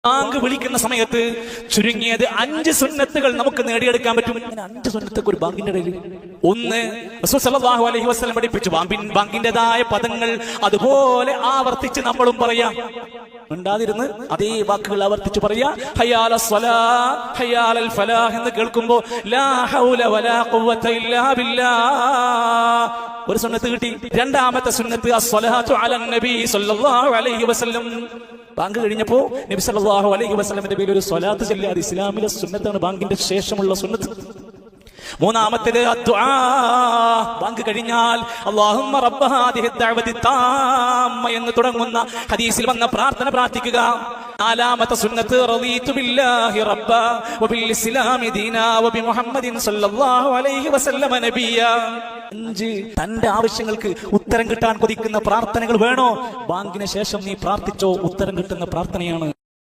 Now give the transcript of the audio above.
Bank വിളിക്കുന്ന സമയത്ത് ചുരുങ്ങിയത് 5 സുന്നത്തുകൾ നമുക്ക് നേടിയെടുക്കാൻ പറ്റും. 5 സുന്നത്തൊക്കെ ഒരു ബാങ്കിന്റെ ഇടയിൽ. ഒന്ന്, റസൂൽ സല്ലല്ലാഹു അലൈഹി വസല്ലം പഠിപ്പിച്ചു ബാങ്കിന്റേതായ പദങ്ങൾ അതുപോലെ ആവർത്തിച്ച് നമ്മളും പറയാം. ഉണ്ടാതിരുന്ന് അതേ വാക്കുകൾ ആവർത്തിച്ച് പറയാ. ഹയ്യാലസ് സ്വലാഹ് ഹയ്യാലൽ ഫലാഹ് എന്ന് കേൾക്കുമ്പോ ലാ ഹൗല വലാ ഖുവത ഇല്ലാ ബില്ലാഹ് ഒരു സുന്നത്ത് കിട്ടി. രണ്ടാമത്തെ സുന്നത്ത് അസ്സലാത്തു അലൻ നബി സല്ലല്ലാഹു അലൈഹി വസല്ലം. ബാങ്ക് കഴിഞ്ഞപ്പോ നബി സല്ലല്ലാഹു അലൈഹി വസല്ലമിന്റെ പേരിൽ ഒരു സ്വലാത്ത് ചൊല്ലുക. അത് ഇസ്ലാമിലെ സുന്നത്താണ്, ബാങ്കിന്റെ ശേഷമുള്ള സുന്നത്ത്. മൂന്നാമത്തേത് അദ്ദുആ. ബാങ്ക് കഴിഞ്ഞാൽ അല്ലാഹുമ്മ റബ്ബ ഹാദിഹി ദഅവതി താമ്മ എന്ന് തുടങ്ങുന്ന ഹദീസിൽ വന്ന പ്രാർത്ഥന പ്രാർത്ഥിക്കുക. നാലാമത്തെ സുന്നത്ത് റളീതു ബില്ലാഹി റബ്ബ വബിൽ ഇസ്ലാമി ദീനാ വബി മുഹമ്മദിൻ സല്ലല്ലാഹു അലൈഹി വസല്ലമ നബിയ. 5 തന്റെ ആവശ്യങ്ങൾക്ക് ഉത്തരം കിട്ടാൻ കൊതിക്കുന്ന പ്രാർത്ഥനകൾ വേണോ? ബാങ്കിന് ശേഷം നീ പ്രാർത്ഥിച്ചോ, ഉത്തരം കിട്ടുന്ന പ്രാർത്ഥനയാണ്.